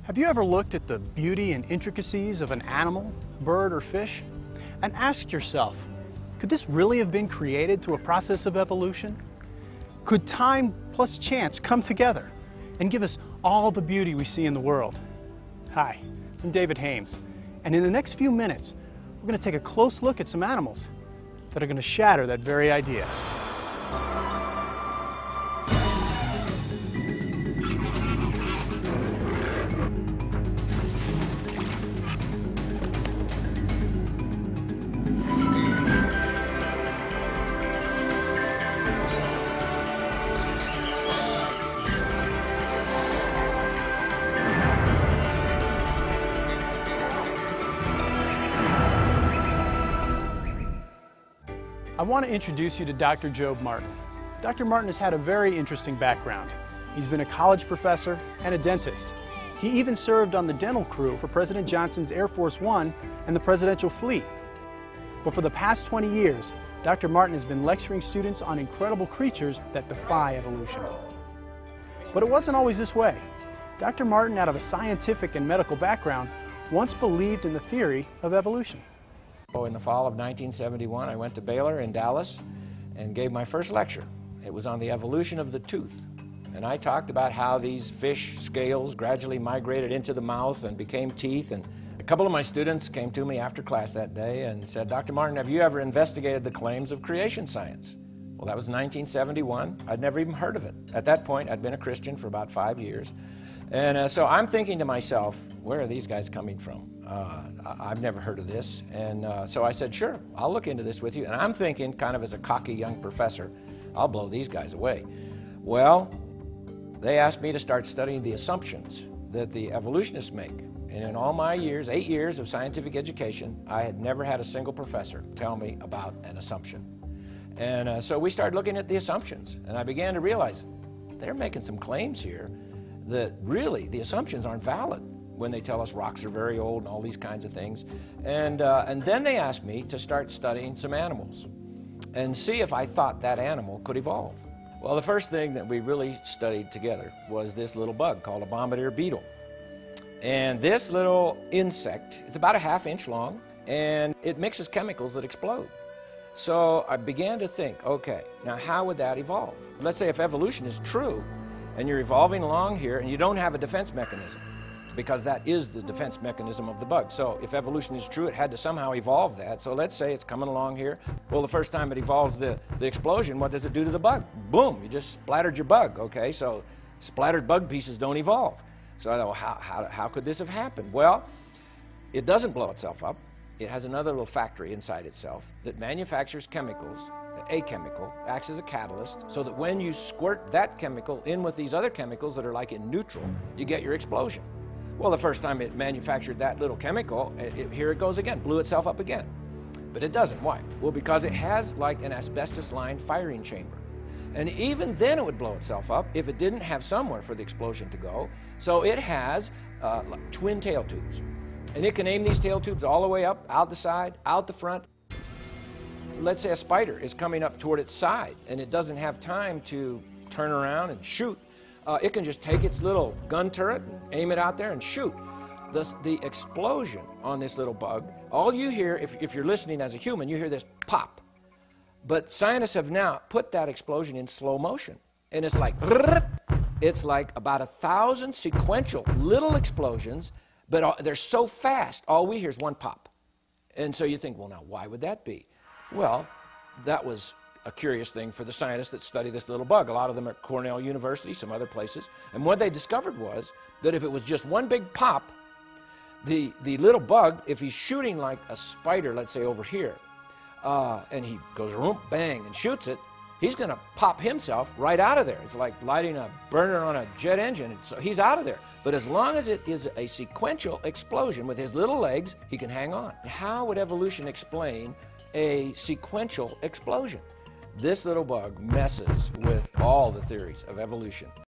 Have you ever looked at the beauty and intricacies of an animal, bird, or fish, and asked yourself, could this really have been created through a process of evolution? Could time plus chance come together and give us all the beauty we see in the world? Hi, I'm David Hames, and in the next few minutes, we're going to take a close look at some animals that are going to shatter that very idea. I want to introduce you to Dr. Job Martin. Dr. Martin has had a very interesting background. He's been a college professor and a dentist. He even served on the dental crew for President Johnson's Air Force One and the presidential fleet. But for the past 20 years, Dr. Martin has been lecturing students on incredible creatures that defy evolution. But it wasn't always this way. Dr. Martin, out of a scientific and medical background, once believed in the theory of evolution. In the fall of 1971, I went to Baylor in Dallas and gave my first lecture. It was on the evolution of the tooth. And I talked about how these fish scales gradually migrated into the mouth and became teeth. And a couple of my students came to me after class that day and said, "Dr. Martin, have you ever investigated the claims of creation science?" Well, that was 1971. I'd never even heard of it. At that point, I'd been a Christian for about 5 years. And so I'm thinking to myself, where are these guys coming from? I've never heard of this. And so I said, sure, I'll look into this with you. And I'm thinking, kind of as a cocky young professor, I'll blow these guys away. Well, they asked me to start studying the assumptions that the evolutionists make. And in all my years, 8 years of scientific education, I had never had a single professor tell me about an assumption. And so we started looking at the assumptions. And I began to realize they're making some claims here that really the assumptions aren't valid when they tell us rocks are very old and all these kinds of things. And then they asked me to start studying some animals and see if I thought that animal could evolve. Well, the first thing that we really studied together was this little bug called a bombardier beetle. And this little insect, it's about a ½ inch long, and it mixes chemicals that explode. So I began to think, okay, now how would that evolve? Let's say if evolution is true, and you're evolving along here and you don't have a defense mechanism, because that is the defense mechanism of the bug. So if evolution is true, it had to somehow evolve that. So let's say it's coming along here. Well, the first time it evolves the explosion, what does it do to the bug? Boom, you just splattered your bug, okay? So splattered bug pieces don't evolve. So I thought, well, how could this have happened? Well, it doesn't blow itself up. It has another little factory inside itself that manufactures chemicals. A chemical acts as a catalyst so that when you squirt that chemical in with these other chemicals that are like in neutral, you get your explosion. Well, the first time it manufactured that little chemical, here it goes again, blew itself up again. But it doesn't. Why? Well, because it has like an asbestos-lined firing chamber. And even then it would blow itself up if it didn't have somewhere for the explosion to go. So it has like twin tail tubes. And it can aim these tail tubes all the way up, out the side, out the front. Let's say a spider is coming up toward its side and it doesn't have time to turn around and shoot. It can just take its little gun turret and aim it out there and shoot. The explosion on this little bug, all you hear, if you're listening as a human, you hear this pop. But scientists have now put that explosion in slow motion. And it's like about 1,000 sequential little explosions, but they're so fast, all we hear is one pop. And so you think, well, now why would that be? Well, that was a curious thing for the scientists that study this little bug. A lot of them at Cornell University, some other places. And what they discovered was that if it was just one big pop, the little bug, if he's shooting like a spider, let's say over here, and he goes room, bang, and shoots it, he's going to pop himself right out of there. It's like lighting a burner on a jet engine, so he's out of there. But as long as it is a sequential explosion with his little legs, he can hang on. How would evolution explain a sequential explosion? This little bug messes with all the theories of evolution.